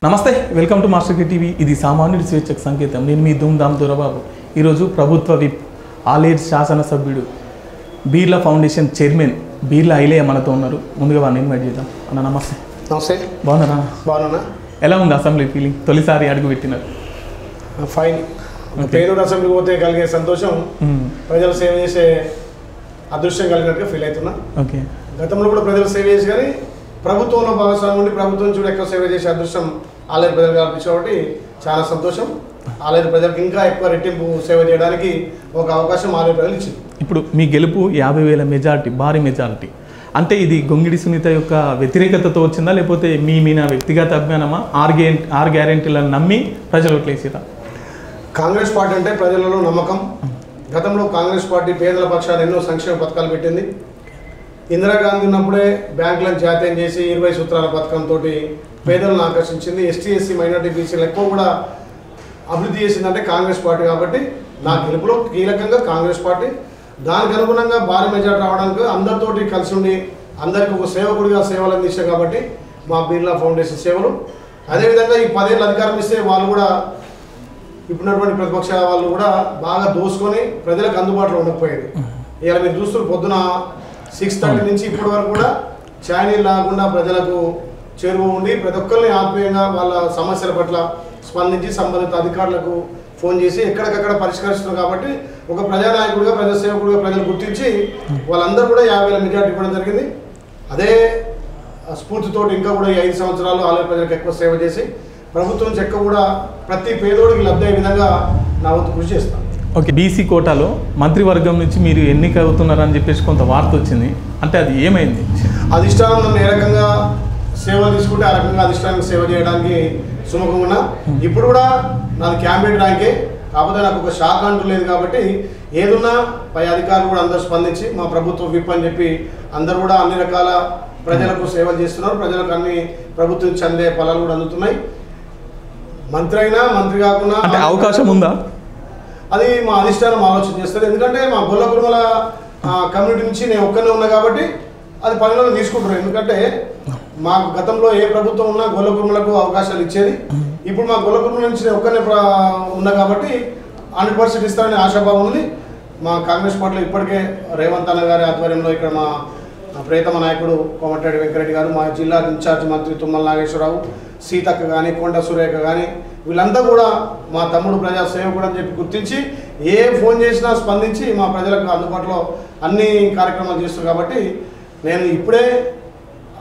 నమస్తే, welcome to master K TV. ఇది సామాన్యుడి స్వేచ్ఛకు సంకేతం. నేను మీ ధూమ్ధామ్ దొరబాబు. ఈరోజు ప్రభుత్వ విప్, ఆల్ ఏజ్ శాసనసభ్యుడు, బీర్లా ఫౌండేషన్ చైర్మన్ బీర్లా ఐలయ్య మనతో ఉన్నారు. ముందుగా వారిని ఇన్వైట్ చేద్దాం. అన్న నమస్తే. నమస్తే. బాగున్నారా? ఎలా ఉంది అసెంబ్లీ ఫీలింగ్? తొలిసారి అడుగు పెట్టినారు. ఫైన్. పేదోడు అసెంబ్లీకి పోతే కలిగే సంతోషం, ప్రజలు సేవ చేసే అదృష్టం కలిగినట్టుగా ఫీల్ అవుతున్నా. ఓకే. గతంలో కూడా ప్రజలు సేవ చేసి కానీ ప్రభుత్వంలో భాగస్వామ్యం ఉండి ప్రభుత్వం చూడ ఎక్కువ సేవ చేసే అదృష్టం ఆలయ ప్రజలు కల్పించే కాబట్టి చాలా సంతోషం. ఆలయ ప్రజలకు ఇంకా ఎక్కువ రెట్టింపు సేవ చేయడానికి ఒక అవకాశం ఆలయ ప్రజలు ఇచ్చింది. ఇప్పుడు మీ గెలుపు 50,000 మెజార్టీ, భారీ మెజార్టీ. అంటే ఇది గొంగిడి సునీత యొక్క వ్యతిరేకతతో వచ్చిందా, లేకపోతే మీ వ్యక్తిగత అభిమానమా? ఆరు గ్యారెంటీలను నమ్మి ప్రజలు ఓట్లేసిరా? కాంగ్రెస్ పార్టీ అంటే ప్రజలలో నమ్మకం. గతంలో కాంగ్రెస్ పార్టీ పేదల పక్షాన్ని ఎన్నో సంక్షేమ పథకాలు పెట్టింది. ఇందిరాగాంధీ ఉన్నప్పుడే బ్యాంకులను జాతీయం చేసి 20 సూత్రాల పథకంతో పేదలను ఆకర్షించింది. ఎస్టీ, ఎస్సీ, మైనార్టీ, బీసీలు ఎక్కువ కూడా అభివృద్ధి చేసిందంటే కాంగ్రెస్ పార్టీ. కాబట్టి నా గెలుపులో కీలకంగా కాంగ్రెస్ పార్టీ. దానికి అనుగుణంగా భారీ మెజార్టీ రావడానికి అందరితోటి కలిసి ఉండి అందరికి ఒక సేవకుడిగా సేవలు అందించాం కాబట్టి మా బీర్లా ఫౌండేషన్ సేవలు. అదేవిధంగా ఈ 10 ఏళ్ళు అధికారం ఇస్తే వాళ్ళు కూడా ఇప్పుడున్నటువంటి ప్రతిపక్ష వాళ్ళు కూడా బాగా దోసుకొని ప్రజలకు అందుబాటులో ఉండకపోయేది. ఇలా మీరు చూస్తున్న పొద్దున 6:30 నుంచి ఇప్పటి వరకు కూడా ఛానల్ లేకుండా ప్రజలకు చేరువ ఉండి ప్రతి ఒక్కరిని ఆత్మీయంగా వాళ్ళ సమస్యల పట్ల స్పందించి సంబంధిత అధికారులకు ఫోన్ చేసి ఎక్కడికక్కడ పరిష్కరిస్తున్నారు. కాబట్టి ఒక ప్రజానాయకుడిగా, ప్రజాసేవకుడిగా ప్రజలు గుర్తించి వాళ్ళందరూ కూడా 50,000 మెజార్టీ ఇవ్వడం జరిగింది. అదే స్ఫూర్తితో ఇంకా కూడా ఈ 5 సంవత్సరాలు ఆలయ ప్రజలకు ఎక్కువ సేవ చేసి ప్రభుత్వం చెక్క కూడా ప్రతి పేదోడికి లబ్ధి అయ్యే విధంగా నా వంతు కృషి చేస్తాను. ఓకే. బీసీ కోటాలో మంత్రివర్గం నుంచి మీరు ఎన్నిక అవుతున్నారని చెప్పేసి కొంత వార్త వచ్చింది. అంటే అది ఏమైంది? అధిష్టానం నన్ను ఏ రకంగా సేవలు తీసుకుంటే ఆ రకంగా అధిష్టానానికి సేవ చేయడానికి సుముఖంగా ఉన్నా. ఇప్పుడు కూడా నాది క్యాండిడేట్ ర్యాంకే, కాకపోతే నాకు ఒక శాఖ అంటూ లేదు. కాబట్టి ఏదున్నా పై అధికారులు కూడా అందరూ స్పందించి మా ప్రభుత్వం విప్ అని చెప్పి అందరూ కూడా అన్ని రకాల ప్రజలకు సేవలు చేస్తున్నారు. ప్రజలకు అన్ని ప్రభుత్వం చెందే ఫలాలు కూడా అందుతున్నాయి. మంత్రి అయినా మంత్రి కాకుండా అంటే అవకాశం ఉందా? అది మా అధిష్టానం ఆలోచన చేస్తుంది. ఎందుకంటే మా గొల్ల కురుమల కమ్యూనిటీ నుంచి నేను ఒక్కనే ఉన్నా కాబట్టి అది పరిగణలోకి తీసుకుంటున్నాను. ఎందుకంటే మాకు గతంలో ఏ ప్రభుత్వం ఉన్నా గొల్ల కురుమలకు అవకాశాలు ఇచ్చేది. ఇప్పుడు మా గొల్ల కురుమల నుంచి నేను ఒక్కనే ఉన్నా కాబట్టి 100% ఇస్తారనే ఆశాభావం ఉంది. మా కాంగ్రెస్ పార్టీలో ఇప్పటికే రేవంత్ అన్న గారి ఆధ్వర్యంలో ఇక్కడ మా ప్రియతమ నాయకుడు కోమటిరెడ్డి వెంకరెడ్డి గారు, మా జిల్లా ఇన్ఛార్జ్ మంత్రి తుమ్మల నాగేశ్వరరావు, సీతక్క కానీ, కొండ సురేఖ కానీ వీళ్ళంతా కూడా మా తమ్ముడు ప్రజా సేవకుడు అని చెప్పి గుర్తించి ఏ ఫోన్ చేసినా స్పందించి మా ప్రజలకు అందుబాటులో అన్ని కార్యక్రమాలు చేస్తున్నారు. కాబట్టి నేను ఇప్పుడే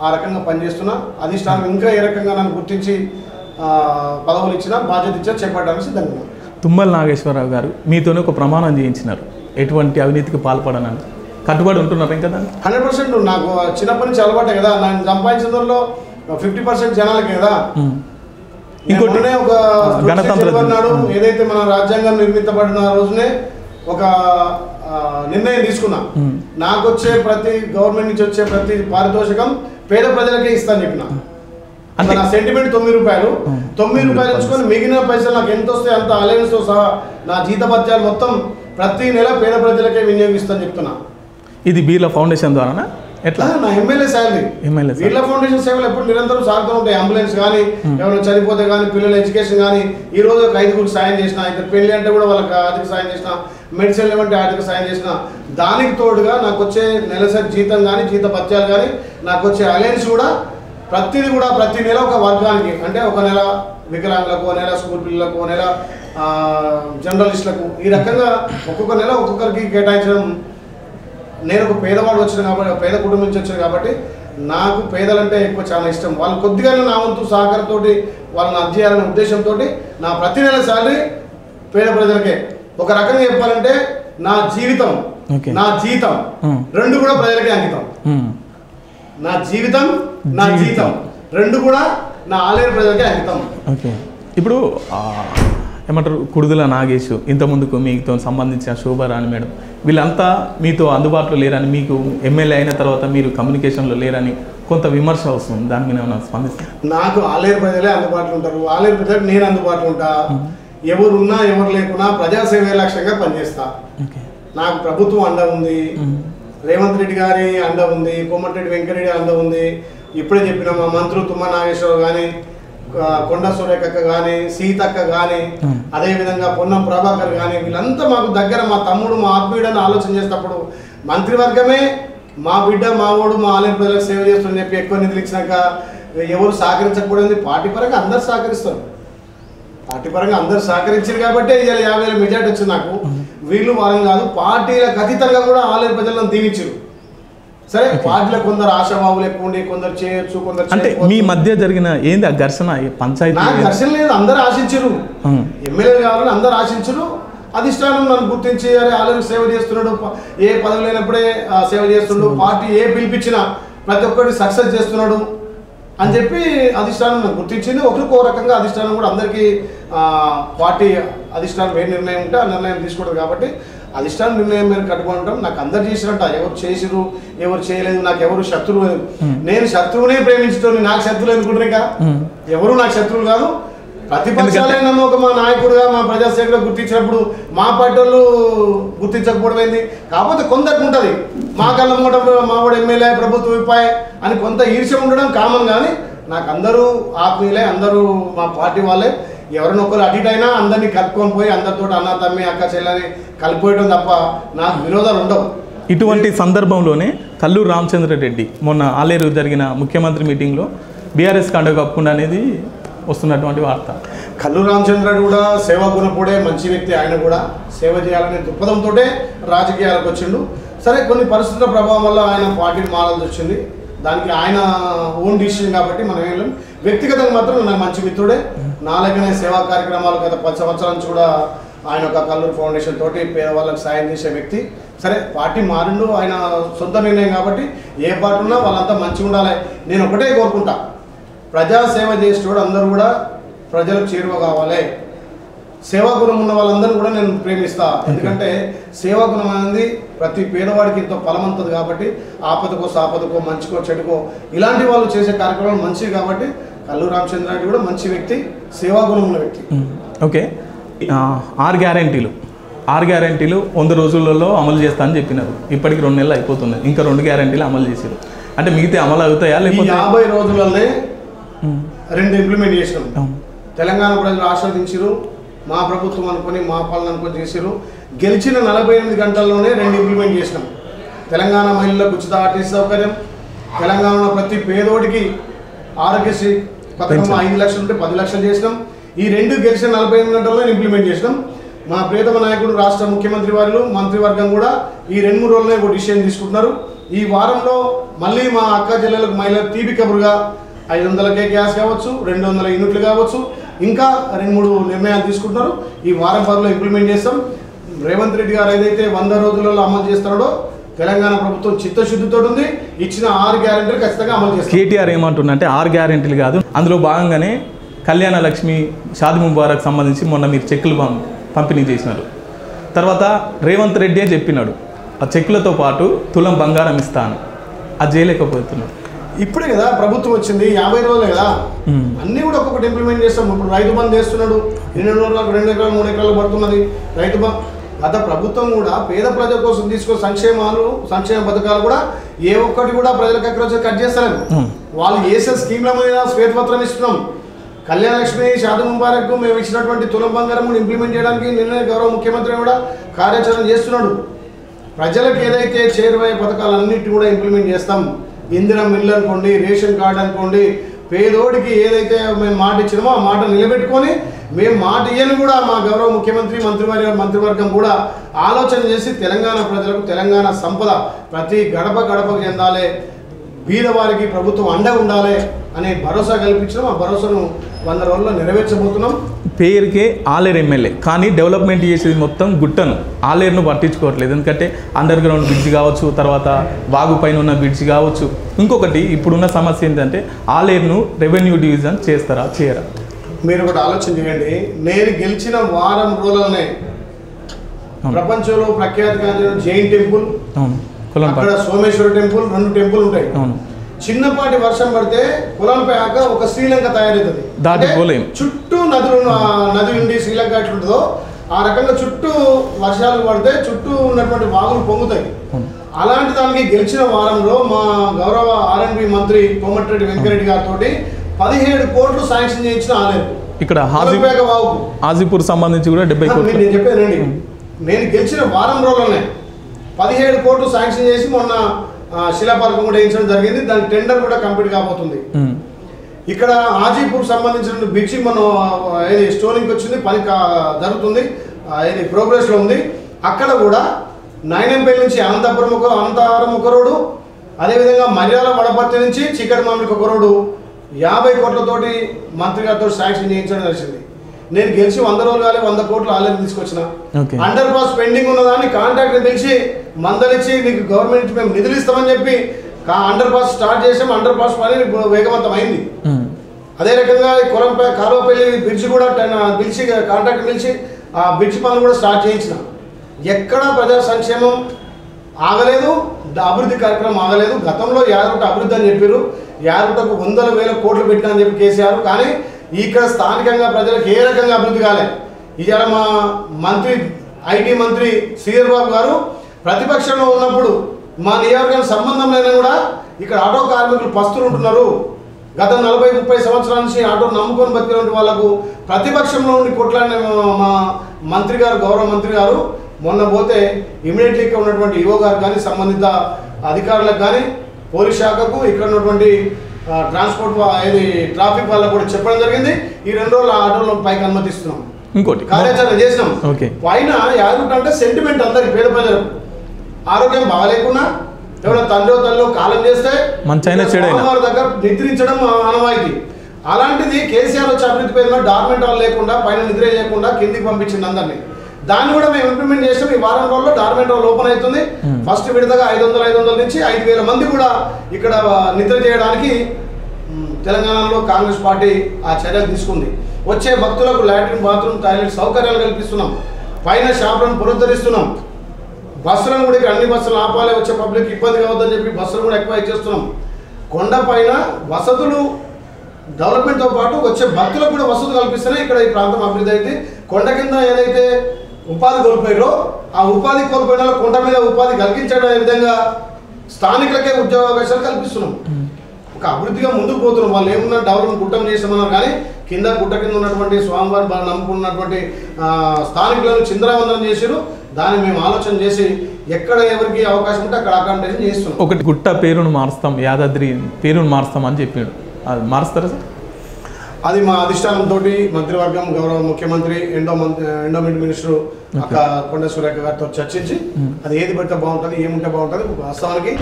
ఆ రకంగా పనిచేస్తున్నా. అధిష్టానం ఇంకా ఏ రకంగా నన్ను గుర్తించి పదవులు ఇచ్చినా బాధ్యత ఇచ్చినా చేపట్టడానికి సిద్ధంగా ఉన్నాను. తుమ్మల నాగేశ్వరరావు గారు మీతోనే ఒక ప్రమాణం చేయించినారు, ఎటువంటి అవినీతికి పాల్పడనని. కట్టుబడి ఉంటున్నారు ఇంకా దాన్ని? 100%. నాకు చిన్నప్పటి నుంచి అలవాటే కదా. నేను సంపాదించిన దానిలో 50% జనాలకి కదా. ఇంకోటి ఒక గణతంత్ర నాడు ఏదైతే మన రాజ్యాంగం నిర్మితపడిన రోజునే ఒక నిర్ణయం తీసుకున్నా. నాకు వచ్చే ప్రతి గవర్నమెంట్ నుంచి వచ్చే ప్రతి పారితోషికం పేద ప్రజలకే ఇస్తాను చెప్పిన. అంటే నా సెంటిమెంట్ 9 రూపాయలు. 9 రూపాయలు ఇచ్చుకొని మిగిలిన పైసలు నాకు ఎంత వస్తే అంత అలయన్స్తో సహా నా జీతభత్యాలు మొత్తం ప్రతి నెల పేద ప్రజలకే వినియోగిస్తాను చెప్తున్నా. ఇది బీర్లా ఫౌండేషన్ ద్వారానా? ఎట్లా? నా ఎమ్మెల్యే శాలరీ. బీర్లా ఫౌండేషన్ సేవలు ఎప్పుడు నిరంతరం సాగుతూ ఉంటాయి. అంబులెన్స్ కానీ, ఎవరైనా చనిపోతే కానీ, పిల్లల ఎడ్యుకేషన్ కానీ, ఈ రోజు ఒక 5గురికి సాయం చేసిన, ఇద్దరు పెళ్లి అంటే కూడా వాళ్ళకి ఆర్థిక సాయం చేసిన, మెడిసిన్ ఏమంటే ఆర్థిక సాయం చేసిన, దానికి తోడుగా నాకు వచ్చే నెలసరి జీతం కానీ, జీత భత్యాలు కానీ, నాకు వచ్చే అలయన్స్ కూడా ప్రతిదీ కూడా ప్రతి నెల ఒక వర్గానికి, అంటే ఒక నెల వికలాంగులకు, ఒక నెల స్కూల్ పిల్లలకు, ఒక నెల జర్నలిస్టులకు, ఈ రకంగా ఒక్కొక్క నెల ఒక్కొక్కరికి కేటాయించడం. నేను ఒక పేదవాడు వచ్చిన కాబట్టి, పేద కుటుంబం నుంచి వచ్చాను కాబట్టి నాకు పేదలంటే ఎక్కువ చాలా ఇష్టం. వాళ్ళు కొద్దిగానే నా వంతు సహకారంతో వాళ్ళని అర్థం చేయాలనే ఉద్దేశంతో నా ప్రతి నెల శాలరీ పేద ప్రజలకే. ఒక రకంగా చెప్పాలంటే నా జీవితం, నా జీతం రెండు కూడా ప్రజలకే అంకితం. నా జీవితం, నా జీతం రెండు కూడా నా ఆలయ ప్రజలకే అంకితం. ఓకే. ఇప్పుడు ఏమంటారు, కుడుదల నాగేష్, ఇంతకుముందుకు మీతో సంబంధించిన శోభారాణి మేడం, వీళ్ళంతా మీతో అందుబాటులో లేరని, మీకు ఎమ్మెల్యే అయిన తర్వాత మీరు కమ్యూనికేషన్లో లేరని కొంత విమర్శ వస్తుంది. దాని మీద ఏమైనా స్పందిస్తారు? నాకు ఆలయ ప్రజలే అందుబాటులో ఉంటారు. ఆలయ ప్రజలకు నేను అందుబాటులో ఉంటా. ఎవరున్నా ఎవరు లేకున్నా ప్రజాసేవ లక్ష్యంగా పనిచేస్తా. నాకు ప్రభుత్వం అండ ఉంది, రేవంత్ రెడ్డి గారి అండ ఉంది, కోమటిరెడ్డి వెంకరెడ్డి అండ ఉంది. ఇప్పుడే చెప్పిన మా మంత్రులు తుమ్మల నాగేశ్వరరావు కానీ కొండ సురేఖక్క కానీ, సీతక్క కానీ, అదేవిధంగా పొన్నం ప్రభాకర్ కానీ, వీళ్ళంతా మాకు దగ్గర, మా తమ్ముడు, మా ఆత్మీయుడు అని ఆలోచన చేసేటప్పుడు మంత్రివర్గమే మా బిడ్డ, మా ఓడు, మా ఆలయ ప్రజలకు సేవ చేస్తుందని చెప్పి ఎక్కువ నిధులు ఇచ్చినాక ఎవరు సహకరించకపోయింది. పార్టీ పరంగా అందరు సహకరిస్తారు, పార్టీ పరంగా అందరు సహకరించారు కాబట్టి ఇలా 50,000 మెజార్టీ వచ్చింది నాకు. వీళ్ళు వారం కాదు, పార్టీలకు అతీతంగా కూడా ఆలయ ప్రజలను దీవించారు. సరే, పార్టీలో కొందరు ఆశాభావులు ఎక్కువ ఉండి కొందరు చేయొచ్చు, కొందరు అంటే మీ మధ్య జరిగిన ఏంది ఆ ఘర్షణ? పంచాయతీ నాకు ఘర్షణ లేదు, అందరు ఆశించరు, ఎమ్మెల్యేలు కావాలని అందరు ఆశించరు. అధిష్టానం నన్ను గుర్తించి అరే ఆలయం సేవ చేస్తున్నాడు, ఏ పదవి లేనప్పుడే సేవ చేస్తున్నాడు, పార్టీ ఏ పిలిపించినా ప్రతి ఒక్కటి సక్సెస్ చేస్తున్నాడు అని చెప్పి అధిష్టానం నన్ను గుర్తించింది. ఒకరికో రకంగా అధిష్టానం కూడా అందరికీ పార్టీ అధిష్టానం ఏ నిర్ణయం ఉంటే ఆ నిర్ణయం తీసుకోవడం కాబట్టి అధిష్టానం నిర్ణయం మీద కట్టుబడి ఉంటాం. నాకు అందరు చేసినట్ట, ఎవరు చేసిరు ఎవరు చేయలేదు, నాకు ఎవరు శత్రువు లేదు. నేను శత్రువునే ప్రేమించుకోండి, నాకు శత్రువులు ఎందుకుంటారు? ఎవరు నాకు శత్రువులు కాదు. ప్రతిపక్షాలే నన్ను ఒక మా నాయకుడుగా, మా ప్రజాసేవగా గుర్తించినప్పుడు మా పార్టీ వాళ్ళు గుర్తించకపోవడం ఏంది? కాకపోతే కొందరికి ఉంటుంది, మా కళ్ళ మూట మావాడు ఎమ్మెల్యే, ప్రభుత్వ విపాయ అని కొంత ఈర్ష్య ఉండడం కామన్. కానీ నాకు అందరూ ఆత్మీయులే, అందరూ మా పార్టీ వాళ్ళే. ఎవరినొకరు అటు ఇటు అయినా అందరినీ కలుపుకొని పోయి అందరితో అన్న తమ్మి అక్క చెల్లని కలిపిపోయడం తప్ప నాకు విరోధాలు ఉండవు. ఇటువంటి సందర్భంలోనే కల్లూరు రామచంద్రారెడ్డి మొన్న ఆలేరు జరిగిన ముఖ్యమంత్రి మీటింగ్లో బీఆర్ఎస్ కండ కప్పుకుండా అనేది వస్తున్నటువంటి వార్త. కల్లూరు రామచంద్రారెడ్డి కూడా సేవా గుణపడే మంచి వ్యక్తి. ఆయన కూడా సేవ చేయాలనే దృక్పథంతో రాజకీయాలకు వచ్చిండు. సరే, కొన్ని పరిస్థితుల ప్రభావం వల్ల ఆయన పార్టీని మారాల్సి వచ్చింది. దానికి ఆయన ఓన్ డిసిషన్ కాబట్టి మనం ఏం లేం. వ్యక్తిగతంగా మాత్రం నాకు మంచి మిత్రుడే. నాలుగనే సేవా కార్యక్రమాలు గత 10 సంవత్సరాల నుంచి కూడా ఆయన ఒక కల్లూరు ఫౌండేషన్ తోటి పేదవాళ్ళకి సాయం చేసే వ్యక్తి. సరే, పార్టీ మారిండు, ఆయన సొంత నిర్ణయం కాబట్టి ఏ పార్టీ ఉన్నా వాళ్ళంతా మంచిగా ఉండాలి. నేను ఒకటే కోరుకుంటా, ప్రజాసేవ చేసేటోడు అందరూ కూడా ప్రజలకు చేరువ కావాలి. సేవా గుణం ఉన్న వాళ్ళందరూ కూడా నేను ప్రేమిస్తా. ఎందుకంటే సేవా గుణం అనేది ప్రతి పేదవాడికి ఎంతో ఫలమంతుంది కాబట్టి ఆపదకో సాపదకో మంచికో చెడుకో ఇలాంటి వాళ్ళు చేసే కార్యక్రమాలు మంచివి కాబట్టి కల్లూరు రామచంద్రారెడ్డి కూడా మంచి వ్యక్తి, సేవా గుణం ఉన్న వ్యక్తి. ఓకే, 6 గ్యారెంటీలు 100 రోజులలో అమలు చేస్తా అని చెప్పినారు. ఇప్పటికి 2 నెలలు అయిపోతుంది, ఇంకా 2 గ్యారెంటీలు అమలు చేశారు. అంటే మిగతా అమలు అవుతాయా లేకపోతే 50 రోజులనే 2 ఇంప్లిమెంట్ చేసినాం. తెలంగాణ ప్రజలు ఆస్వాదించారు, మా ప్రభుత్వం అనుకొని మా పాలన అనుకొని చేశారు. గెలిచిన 48 గంటల్లోనే 2 ఇంప్లిమెంట్ చేసినాం. తెలంగాణ మహిళలకు ఉచిత ఆర్టీసీ సౌకర్యం, తెలంగాణలో ప్రతి పేదోడికి ఆరోగ్యశ్రీ పథకం 5 లక్షలు ఉంటే 10 లక్షలు చేసినాం. ఈ 2 గెలిచిన 48 గంటల్లో ఇంప్లిమెంట్ చేసినాం. మా ప్రియతమ నాయకుడు రాష్ట్ర ముఖ్యమంత్రి వారు మంత్రివర్గం కూడా ఈ 2-3 రోజులనే ఒక డిసిషన్ తీసుకుంటున్నారు. ఈ వారంలో మళ్ళీ మా అక్క చెల్లెలకు మహిళలకు తీపి కబురుగా 500కే గ్యాస్ కావచ్చు, 200 యూనిట్లు కావచ్చు, ఇంకా 2-3 నిర్ణయాలు తీసుకుంటున్నారు. ఈ వారం 10లో ఇంప్లిమెంట్ చేస్తాం. రేవంత్ రెడ్డి గారు ఏదైతే 100 రోజులలో అమలు చేస్తాడో తెలంగాణ ప్రభుత్వం చిత్తశుద్ధితో ఉంది. ఇచ్చిన 6 గ్యారెంటీలు ఖచ్చితంగా అమలు చేస్తారు. కేటీఆర్ ఏమంటున్నంటే 6 గ్యారెంటీలు కాదు, అందులో భాగంగానే కళ్యాణ లక్ష్మి షాదీ ముబారక్ సంబంధించి మొన్న మీరు చెక్కులు పంపిణీ చేసినారు. తర్వాత రేవంత్ రెడ్డి చెప్పినాడు ఆ చెక్కులతో పాటు తులం బంగారం ఇస్తాను, అది చేయలేకపోతున్నాడు. ఇప్పుడే కదా ప్రభుత్వం వచ్చింది, 50 రోజులే కదా, అన్నీ కూడా ఒక్కొక్కటి ఇంప్లిమెంట్ చేస్తాం. ఇప్పుడు రైతు బంధు చేస్తున్నాడు, 2 ఎకరాలు 2 ఎకరాలు 3 ఎకరాలు పడుతున్నది రైతు బంధు. గత ప్రభుత్వం కూడా పేద ప్రజల కోసం తీసుకున్న సంక్షేమ పథకాలు కూడా ఏ ఒక్కటి కూడా ప్రజలకు ఎక్కడ వచ్చి కట్ చేస్తలేదు. వాళ్ళు వేసే స్కీమ్ల మీద శ్వేతపత్రం ఇస్తున్నాం. కళ్యాణ లక్ష్మి షాదీ ముబారక్ మేము ఇచ్చినటువంటి తులం బంగారం కూడా ఇంప్లిమెంట్ చేయడానికి నిన్న గౌరవ ముఖ్యమంత్రి కూడా కార్యాచరణ చేస్తున్నాడు. ప్రజలకు ఏదైతే చేరువయ్యే పథకాలన్నిటి కూడా ఇంప్లిమెంట్ చేస్తాం. ఇందిరా మిల్లు అనుకోండి, రేషన్ కార్డు అనుకోండి, పేదోడికి ఏదైతే మేము మాట ఇచ్చినామో ఆ మాట నిలబెట్టుకొని మేము మాట ఇయ్యని కూడా మా గౌరవ ముఖ్యమంత్రి మంత్రివర్గం కూడా ఆలోచన చేసి తెలంగాణ ప్రజలకు తెలంగాణ సంపద ప్రతి గడపకు చెందాలి, బీదవారికి ప్రభుత్వం అండ ఉండాలి అనే భరోసా కల్పించడం. ఆ భరోసాను 100 రోజుల్లో నెరవేర్చబోతున్నాం. పేరుకే ఆలేరు ఎమ్మెల్యే, కానీ డెవలప్మెంట్ చేసేది మొత్తం గుట్టను, ఆలేరును పట్టించుకోవట్లేదు. ఎందుకంటే అండర్ గ్రౌండ్ బ్రిడ్జ్ కావచ్చు, తర్వాత వాగు పైన ఉన్న బ్రిడ్జ్ కావచ్చు. ఇంకొకటి ఇప్పుడున్న సమస్య ఏంటంటే ఆలేరును రెవెన్యూ డివిజన్ చేస్తారా చేయరా? మీరు కూడా ఆలోచన చేయండి. నేను గెలిచిన వారం రోజులనే ప్రపంచంలో ప్రఖ్యాతిగాంచిన జైన్ టెంపుల్, అక్కడ సోమేశ్వర టెంపుల్, 2 టెంపుల్ ఉంటాయి. చిన్నపాటి వర్షం పడితే పొలంపై ఒక శ్రీలంక తయారవుతుంది. చుట్టూ నది ఉండి శ్రీలంక ఎట్లుంటుందో ఆ రకంగా చుట్టూ వర్షాలు పడితే చుట్టూ ఉన్నటువంటి వాగులు పొంగుతాయి. అలాంటి దానికి గెలిచిన వారంలో మా గౌరవ R&B మంత్రి కోమటిరెడ్డి వెంకరెడ్డి గారితో 17 కోట్లు శాంక్షన్ చేయించిన ఆలేదు. ఇక్కడ హాజీపూర్ సంబంధించి కూడా 70 కోట్లు. నేను చెప్పేదండి, నేను గెలిచిన వారం రోజుల్లోనే 17 కోట్లు శాంక్షన్ చేసి మొన్న శిలాపలకం కూడా వేయించడం జరిగింది. దాని టెండర్ కూడా కంప్లీట్ కాబోతుంది. ఇక్కడ హాజీపూర్ సంబంధించిన బ్రిడ్జి మనం ఏది స్టోనింగ్ వచ్చింది, పని జరుగుతుంది, ఏది ప్రోగ్రెస్లో ఉంది. అక్కడ కూడా నాయనంపల్లి నుంచి అనంతపురం ఒక రోడ్డు, అదేవిధంగా మర్యాల వడపర్తి నుంచి చీకటి మామిడికి ఒక రోడ్డు 50 కోట్లతోటి మంత్రి గారితో శాంక్షన్ చేయించడం జరిగింది. నేను గెలిచి 100 రోజులు కాలే 100 కోట్లు ఆల్రెడీ తీసుకొచ్చిన. అండర్ పాస్ పెండింగ్ ఉన్నదాన్ని కాంట్రాక్టర్ పిలిచి మందలిచ్చి నీకు గవర్నమెంట్ నుంచి మేము నిధులు ఇస్తామని చెప్పి అండర్ పాస్ స్టార్ట్ చేసాం. అండర్ పాస్ పని వేగవంతం అయింది. అదే రకంగా కాలువపల్లి బ్రిడ్జ్ కూడా పిలిచి కాంట్రాక్టర్ పిలిచి ఆ బ్రిడ్జ్ పనులు కూడా స్టార్ట్ చేయించిన. ఎక్కడా ప్రజా సంక్షేమం ఆగలేదు, అభివృద్ధి కార్యక్రమం ఆగలేదు. గతంలో యాదగుట్ట అభివృద్ధి అని చెప్పారు, యాదగుట్టకు 100,000 కోట్లు పెట్టినా అని చెప్పి కేసీఆర్. కానీ ఇక్కడ స్థానికంగా ప్రజలకు ఏ రకంగా అభివృద్ధి కాలేదు. ఇవాళ మా మంత్రి ఐటీ మంత్రి శ్రీధర్ బాబు గారు ప్రతిపక్షంలో ఉన్నప్పుడు మా నియోజకవర్గానికి సంబంధం లేని కూడా ఇక్కడ ఆటో కార్మికులు పస్తులు ఉంటున్నారు. గత 40-30 సంవత్సరాల నుంచి ఆటో నమ్ముకొని బతికిన వాళ్ళకు ప్రతిపక్షంలో ఉండి కొట్లాడిన మా మంత్రి గారు, గౌరవ మంత్రి గారు మొన్న పోతే ఇమీడియట్లీ ఇక్కడ ఉన్నటువంటి ఈవో గారు కానీ సంబంధిత అధికారులకు కానీ పోలీస్ శాఖకు ఇక్కడ ఉన్నటువంటి ట్రాన్స్పోర్ట్ ఏది ట్రాఫిక్ వాళ్ళకు కూడా చెప్పడం జరిగింది. ఈ 2 రోజులు ఆటోలో పైకి అనుమతిస్తున్నాం, ఇంకోటి కార్యాచరణ చేసినాం. పైన యాదగుట్ట అంటే సెంటిమెంట్ అందరికి పేద ప్రజలకు. ఆరోగ్యం బాగాలేకున్నా ఎవరైనా తల్లిలో కాలం చేస్తే వారి దగ్గర నిద్రించడం ఆనవాయితీ. అలాంటిది కేసీఆర్ వచ్చి అభివృద్ధి పేరు డార్మెంట్ హాల్ లేకుండా పైన నిద్ర లేకుండా కిందికి పంపించింది అందరినీ. దాన్ని కూడా మేము ఇంప్లిమెంట్ చేసాం. ఈ వారం రోజుల్లో డార్మెంట్ హాల్ ఓపెన్ అవుతుంది. ఫస్ట్ విడతగా 500 నుంచి 5,000 మంది కూడా ఇక్కడ నిద్ర చేయడానికి తెలంగాణలో కాంగ్రెస్ పార్టీ ఆ చర్యలు తీసుకుంది. వచ్చే భక్తులకు లాట్రిన్, బాత్రూమ్, టాయిలెట్ సౌకర్యాలు కల్పిస్తున్నాం. పైన షాపులను పునరుద్ధరిస్తున్నాం. బస్సులను కూడా ఇక్కడ అన్ని బస్సులు ఆపాలి, వచ్చే పబ్లిక్ ఇబ్బంది కావద్దని చెప్పి బస్సులు కూడా ఎక్కువ ఇచ్చేస్తున్నాం. కొండ పైన వసతులు డెవలప్మెంట్తో పాటు వచ్చే భక్తులకు కూడా వసతులు కల్పిస్తేనే ఇక్కడ ఈ ప్రాంతం అభివృద్ధి అయితే. కొండ కింద ఏదైతే ఉపాధి కోల్పోయారో ఆ ఉపాధి కోల్పోయిన కొండ మీద ఉపాధి కలిగించడం విధంగా స్థానికులకే ఉద్యోగ అవకాశాలు కల్పిస్తున్నాం. ఒక అభివృద్ధిగా ముందుకు పోతున్నాం. వాళ్ళు ఏమన్నా డెవలప్మెంట్ గుట్టం చేస్తామన్నారు కానీ కింద గుట్ట కింద ఉన్నటువంటి స్వామివారి నమ్ముకున్నటువంటి స్థానికులను చింద్రవందనం చేశారు. దాన్ని మేము ఆలోచన చేసి ఎక్కడ ఎవరికి అవకాశం ఉంటే అక్కడ అకామిడేషన్ చేస్తున్నాం. ఒకటి గుట్ట పేరును మారుస్తాం, యాదాద్రి పేరును మారుస్తాం అని చెప్పాడు, అది మారుస్తారా సార్? అది మా అధిష్టానంతో మంత్రివర్గం, గౌరవ ముఖ్యమంత్రి, ఎండోమెంట్ మినిస్టర్ అక్క కొండ సురేఖ గారితో చర్చించి అది ఏది పెడితే బాగుంటుంది, ఏముంటే బాగుంటుంది. వాస్తవానికి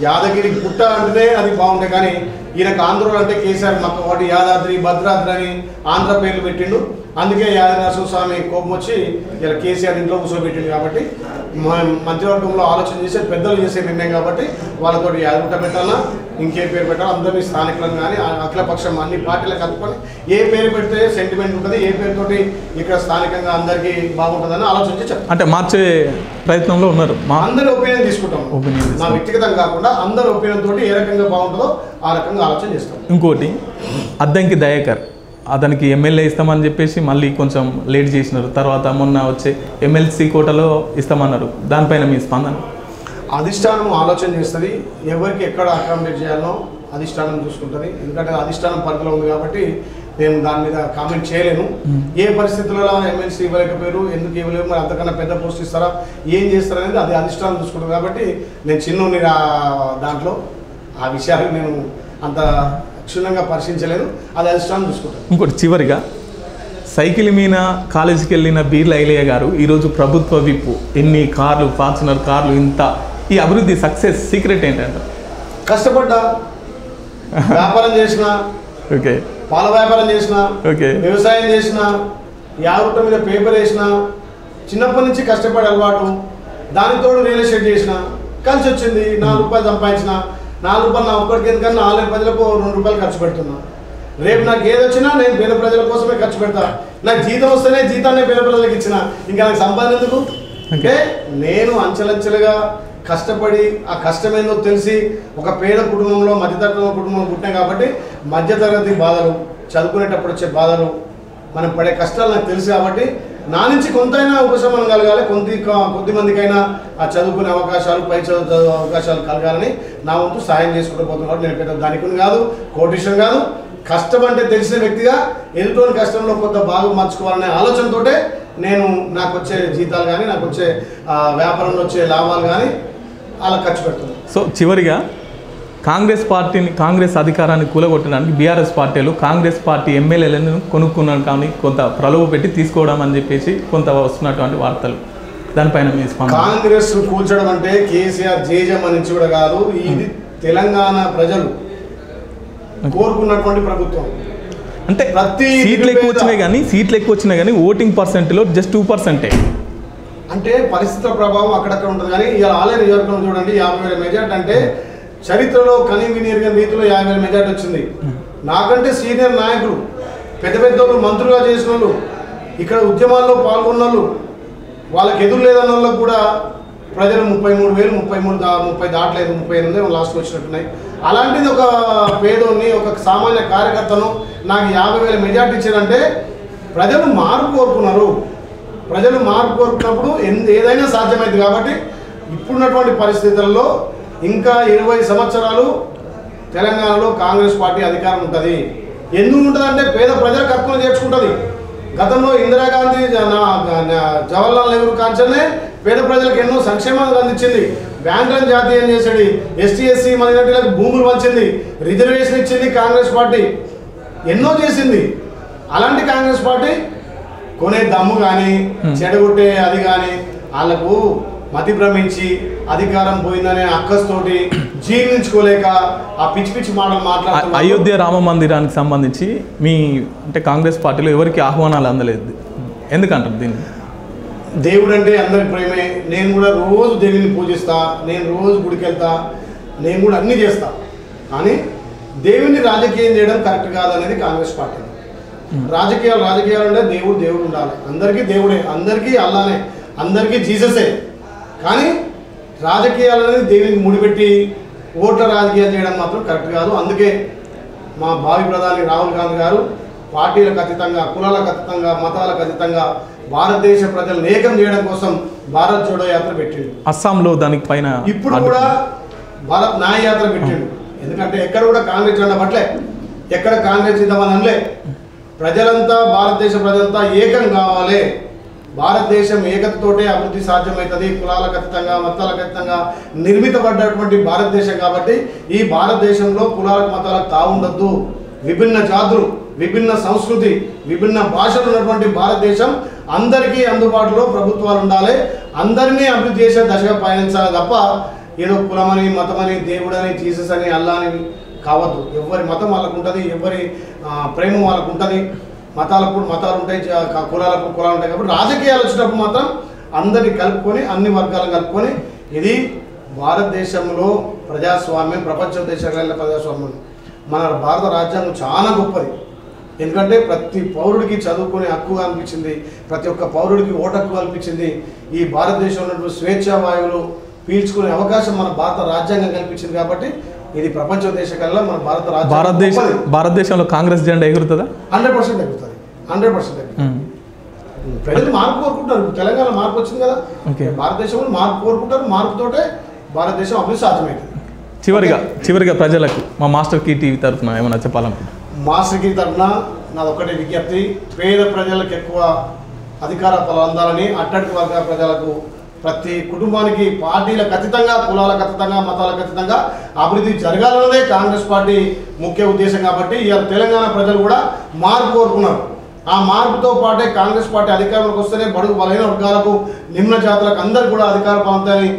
యాదగిరి గుట్ట అంటేనే అది బాగుంటాయి. కానీ ఈయనకు ఆంధ్రులు అంటే కేసీఆర్ మాకు ఒకటి యాదాద్రి, భద్రాద్రి అని ఆంధ్ర పేర్లు పెట్టిండు. అందుకే యాదగిరి స్వామి కోపం వచ్చి ఇలా కేసీఆర్ ఇంట్లో కూర్చోబెట్టిండు. కాబట్టి మా మంత్రివర్గంలో ఆలోచన చేసే పెద్దలు చేసే నిర్ణయం కాబట్టి వాళ్ళతో యాదగుట్ట పెట్టాలన్నా ఇంకే పేరు పెట్టాలి, అందరినీ స్థానికులను కానీ అఖిలపక్షం అన్ని పార్టీలకు కలుపుకొని ఏ పేరు పెడితే సెంటిమెంట్ ఉంటుంది, ఏ పేరుతోటి ఇక్కడ స్థానికంగా అందరికీ బాగుంటుందని ఆలోచించి చెప్తాం. అంటే మార్చే ప్రయత్నంలో ఉన్నారు. అందరి ఒపీనియన్ తీసుకుంటాం, నా వ్యక్తిగతం కాకుండా అందరి ఒపీనియన్ తోటి ఏ రకంగా బాగుంటుందో ఆ రకంగా ఆలోచన చేస్తాం. ఇంకోటి అద్దంకి దయాకర్, అతనికి ఎమ్మెల్యే ఇస్తామని చెప్పేసి మళ్ళీ కొంచెం లేట్ చేసినారు. తర్వాత మొన్న వచ్చే ఎమ్మెల్సీ కోటలో ఇస్తామన్నారు. దానిపైన మీ స్పందన? అధిష్టానం ఆలోచన చేస్తుంది. ఎవరికి ఎక్కడ అకామిడేట్ చేయాలో అధిష్టానం చూసుకుంటుంది. ఎందుకంటే అధిష్టానం పరిధిలో ఉంది కాబట్టి నేను దాని మీద కామెంట్ చేయలేను. ఏ పరిస్థితులలో ఎమ్మెల్సీ ఇవ్వలేకపోయారు, ఎందుకు ఇవ్వలేము, మరి అంతకన్నా పెద్ద పోస్ట్ ఇస్తారా, ఏం చేస్తారా అనేది అది అధిష్టానం చూసుకుంటుంది. కాబట్టి నేను చిన్న దాంట్లో ఆ విషయాలు నేను అంత క్షుణ్ణంగా పరిశీలించలేదు, అది అధిష్టానం చూసుకుంటాను. ఇంకోటి చివరిగా, సైకిల్ మీద కాలేజీకి వెళ్ళిన బీర్ల ఐలయ్య గారు ఈరోజు ప్రభుత్వ విప్పు, ఎన్ని కార్లు, ఫార్చునర్ కార్లు, ఇంత ఈ అభివృద్ధి సక్సెస్ సీక్రెట్ ఏంటంటే కష్టపడ్డా, వ్యాపారం చేసిన, ఓకే, పాల వ్యాపారం చేసిన, ఓకే, వ్యవసాయం చేసిన, యాగుట్ట మీద పేపర్ వేసిన, చిన్నప్పటి నుంచి కష్టపడే అలవాటు, దానితోడు రియల్ ఎస్టేట్ చేసిన, కలిసి వచ్చింది. 4 రూపాయలు సంపాదించిన, 4 రూపాయలు నా ఒక్కడికి ఎందుకన్నా 4 ప్రజలకు 2 రూపాయలు ఖర్చు పెడుతున్నా. రేపు నాకు ఏది వచ్చినా నేను పేద ప్రజల కోసమే ఖర్చు పెడతా. నాకు జీతం వస్తేనే జీతాన్ని పేద ప్రజలకు ఇచ్చిన, ఇంకా నాకు సంపాదన ఎందుకు? అంటే నేను అంచెలంచెలుగా కష్టపడి ఆ కష్టమేందో తెలిసి ఒక పేద కుటుంబంలో, మధ్యతరగతి కుటుంబంలో పుట్టాం కాబట్టి మధ్యతరగతి బాధలు, చదువుకునేటప్పుడు వచ్చే బాధలు, మనం పడే కష్టాలు నాకు తెలుసు. కాబట్టి నా నుంచి కొంతైనా ఉపశమనం కలగాలి, కొద్ది మందికైనా ఆ చదువుకునే అవకాశాలు, పై చదువు అవకాశాలు కలగాలని నా వంతు సాయం చేసుకుంటూ పోతున్నాడు. నేను పెద్ద ధనికుని కాదు, కోటీశ్వరుని కాదు, కష్టం అంటే తెలిసిన వ్యక్తిగా ఎదుటోని కష్టంలో కొంత భాగం మార్చుకోవాలనే ఆలోచనతోటే నేను నాకు వచ్చే జీతాలు కానీ నాకు వచ్చే వ్యాపారంలో వచ్చే లాభాలు కానీ అలా ఖర్చు పెడుతున్నాను. సో చివరిగా కాంగ్రెస్ అధికారాన్ని కూలగొట్టడానికి బీఆర్ఎస్ పార్టీలు కాంగ్రెస్ పార్టీ ఎమ్మెల్యేలను కొనుక్కున్నాను కానీ కొంత ప్రలోభ పెట్టి తీసుకోవడం అని చెప్పేసి కొంత వస్తున్నటువంటి వార్తలు, దానిపైన మీ స్పందన? కాంగ్రెస్ కూల్చడం అంటే కేసీఆర్ జేజం నుంచి కూడా కాదు, ఇది తెలంగాణ ప్రజలు కోరుకున్నటువంటి ప్రభుత్వం. అంటే ప్రతి సీట్లు ఎక్కువ వచ్చినాయి కానీ ఓటింగ్ పర్సెంట్లో జస్ట్ 2%. అంటే పరిస్థితుల ప్రభావం అక్కడక్కడ ఉంటుంది. కానీ ఇలా ఆలయ నియోజకవర్గం చూడండి, 50,000 మెజార్టీ అంటే చరిత్రలో కనీవినీరిగిన రీతిలో 50,000 మెజార్టీ వచ్చింది. నాకంటే సీనియర్ నాయకులు, పెద్ద పెద్ద వాళ్ళు, మంత్రులుగా చేసిన వాళ్ళు, ఇక్కడ ఉద్యమాల్లో పాల్గొన్న వాళ్ళు, వాళ్ళకి ఎదురు లేదన్న వాళ్ళకు కూడా ప్రజలు 33,000, 30 దాటలేదు, 38 లాస్ట్కి వచ్చినట్టున్నాయి. అలాంటిది ఒక పేదోని, ఒక సామాన్య కార్యకర్తను నాకు 50,000 మెజార్టీ ఇచ్చారంటే ప్రజలు మార్పు కోరుకున్నారు. ప్రజలు మార్పు కోరుకున్నప్పుడు ఏదైనా సాధ్యమైంది. కాబట్టి ఇప్పుడున్నటువంటి పరిస్థితుల్లో ఇంకా 20 సంవత్సరాలు తెలంగాణలో కాంగ్రెస్ పార్టీ అధికారం ఉంటుంది. ఎందుకు ఉంటుందంటే పేద ప్రజలకు హక్కులు చేర్చుకుంటుంది. గతంలో ఇందిరాగాంధీ, జవహర్లాల్ నెహ్రూ కాంచనే పేద ప్రజలకు ఎన్నో సంక్షేమాలు అందించింది. బ్యాంకులను జాతీయం చేసేది, ఎస్టీ ఎస్సీ మైనారిటీలకు భూములు పంచింది, రిజర్వేషన్ ఇచ్చింది. కాంగ్రెస్ పార్టీ ఎన్నో చేసింది. అలాంటి కాంగ్రెస్ పార్టీ కొనే దమ్ము కానీ చెడగొట్టే అది కానీ వాళ్ళకు మతి భ్రమించి అధికారం పోయిందనే అక్కస్తోటి జీర్ణించుకోలేక ఆ పిచ్చి పిచ్చి మాటలు మాట్లాడుతున్నారు. అయోధ్య రామ మందిరానికి సంబంధించి మీ అంటే కాంగ్రెస్ పార్టీలో ఎవరికి ఆహ్వానాలు అందలేదు, ఎందుకంటారు దీన్ని? దేవుడు అంటే అందరికి ప్రేమే. నేను కూడా రోజు దేవుని పూజిస్తా, నేను రోజు గుడికి వెళ్తా, నేను కూడా అన్నీ చేస్తా. కానీ దేవుని రాజకీయం చేయడం కరెక్ట్ కాదనేది కాంగ్రెస్ పార్టీ. రాజకీయాలు అంటే దేవుడు ఉండాలి. అందరికీ దేవుడే, అందరికీ అల్లానే, అందరికీ జీససే. కానీ రాజకీయాలు అనేది దేవునికి ముడిపెట్టి ఓట్ల రాజకీయాలు చేయడం మాత్రం కరెక్ట్ కాదు. అందుకే మా భావి ప్రధాని రాహుల్ గాంధీ గారు పార్టీలకు అతీతంగా, కులాలకు అతీతంగా, మతాలకు అతీతంగా భారతదేశ ప్రజలను ఏకం చేయడం కోసం భారత్ జోడో యాత్ర పెట్టిండు. అస్సాంలో దానికి పైన ఇప్పుడు కూడా భారత్ న్యాయ యాత్ర పెట్టిండు. ఎందుకంటే ఎక్కడ కూడా కాంగ్రెస్ జెండా పట్లే, ఎక్కడ కాంగ్రెస్ ఇంతమంది అనలే. ప్రజలంతా, భారతదేశ ప్రజలంతా ఏకం కావాలి. భారతదేశం ఏకతతోటే అభివృద్ధి సాధ్యమవుతుంది. కులాలకు అతీతంగా, మతాలకు అతీతంగా నిర్మితపడ్డటువంటి భారతదేశం. కాబట్టి ఈ భారతదేశంలో కులాలకు, మతాలకు తావుండద్దు. విభిన్న జాతులు, విభిన్న సంస్కృతి, విభిన్న భాషలు ఉన్నటువంటి భారతదేశం అందరికీ అందుబాటులో ప్రభుత్వాలు ఉండాలి. అందరినీ అభివృద్ధి చేసే దశగా పయనించాలి తప్ప ఏదో కులమని, మతమని, దేవుడని, జీసస్ అని, అల్లా అని కావద్దు. ఎవరి మతం వాళ్ళకు ఉంటుంది, ఎవరి ప్రేమ వాళ్ళకు ఉంటుంది. మతాలకు మతాలు ఉంటాయి, కులాలకు కులాలు ఉంటాయి. కాబట్టి రాజకీయాలు వచ్చినప్పుడు మాత్రం అందరినీ కలుపుకొని, అన్ని వర్గాలను కలుపుకొని, ఇది భారతదేశంలో ప్రజాస్వామ్యం, ప్రపంచ దేశాల ప్రజాస్వామ్యం. మన భారత రాజ్యాంగం చాలా గొప్పది. ఎందుకంటే ప్రతి పౌరుడికి చదువుకునే హక్కు కల్పించింది, ప్రతి ఒక్క పౌరుడికి ఓటు హక్కు కల్పించింది. ఈ భారతదేశంలో ఉన్నటువంటి స్వేచ్ఛా వాయువులు పీల్చుకునే అవకాశం మన భారత రాజ్యాంగం కల్పించింది. కాబట్టి ఇది ప్రపంచ దేశకల్లా మన భారతదేశంలో కాంగ్రెస్ జెండా ఎగురుతుందా? 100% ఎగురుతుంది. 100% ఎగురుతుంది. ప్రజలు మార్పు కోరుకుంటారు. తెలంగాణ మార్పు వచ్చింది కదా, భారతదేశంలో మార్పు కోరుకుంటారు. మార్పుతోటే భారతదేశం అభివృద్ధి సాధ్యమైంది. చివరిగా ప్రజలకు మా మాస్టర్ కీ టీవీ తరఫున ఏమైనా చెప్పాలనుకుంటున్నాను? మాస్టర్ కీ తరఫున నాది ఒకటే విజ్ఞప్తి, పేద ప్రజలకు ఎక్కువ అధికార ఫలం అందాలని, అట్టడుగు వర్గ ప్రజలకు, ప్రతి కుటుంబానికి పార్టీలకు అతీతంగా, కులాలకు అతీతంగా, మతాలకు అతీతంగా అభివృద్ధి జరగాలన్నదే కాంగ్రెస్ పార్టీ ముఖ్య ఉద్దేశం. కాబట్టి ఇవాళ తెలంగాణ ప్రజలు కూడా మార్పు కోరుకున్నారు. ఆ మార్పుతో పాటే కాంగ్రెస్ పార్టీ అధికారంలోకి వస్తేనే బడుగు బలహీన వర్గాలకు, నిమ్న జాతులకు అందరూ కూడా అధికార పొందాలని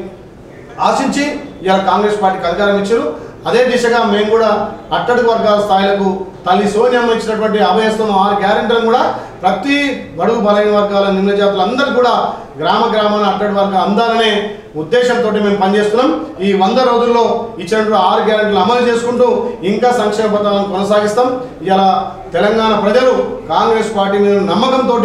ఆశించి ఇవాళ కాంగ్రెస్ పార్టీకి అధికారం ఇచ్చారు. అదే దిశగా మేము కూడా అట్టడుగు వర్గాల స్థాయిలకు తల్లి సోనియమ్మ ఇచ్చినటువంటి అభయస్థం 6 గ్యారెంటీలను కూడా ప్రతి బడుగు బలహీన వర్గాల, నిమ్న జాతులు అందరూ కూడా గ్రామాన అట్టడి వర్గం అందాలనే ఉద్దేశంతో మేము పనిచేస్తున్నాం. ఈ 100 రోజుల్లో ఇచ్చినటువంటి 6 గ్యారెంటీలు అమలు చేసుకుంటూ ఇంకా సంక్షేమ పథకాలను కొనసాగిస్తాం. ఇలా తెలంగాణ ప్రజలు కాంగ్రెస్ పార్టీ మీద నమ్మకంతో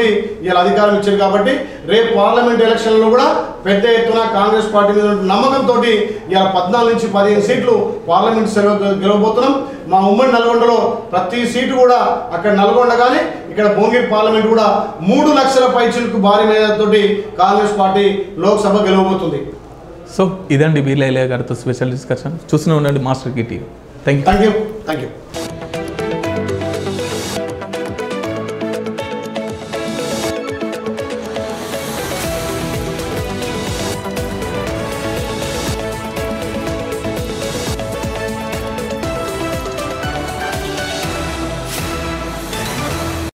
ఇలా అధికారం ఇచ్చారు. కాబట్టి రేపు పార్లమెంట్ ఎలక్షన్లో కూడా పెద్ద ఎత్తున కాంగ్రెస్ పార్టీ మీద నమ్మకంతో ఇలా 14 నుంచి 15 సీట్లు పార్లమెంట్ గెలవబోతున్నాం. మా ఉమ్మడి నల్గొండలో ప్రతి సీటు కూడా, అక్కడ నల్గొండ కానీ ఇక్కడ భువనగిరి పార్లమెంట్ కూడా 3 లక్షల పైచిలకు భారీ మేధతోటి కాంగ్రెస్ పార్టీ లోక్సభ గెలవబోతుంది. సో ఇదండి బీర్లా గారితో స్పెషల్ డిస్కషన్. చూస్తూనే ఉండండి master key TV. Thank you.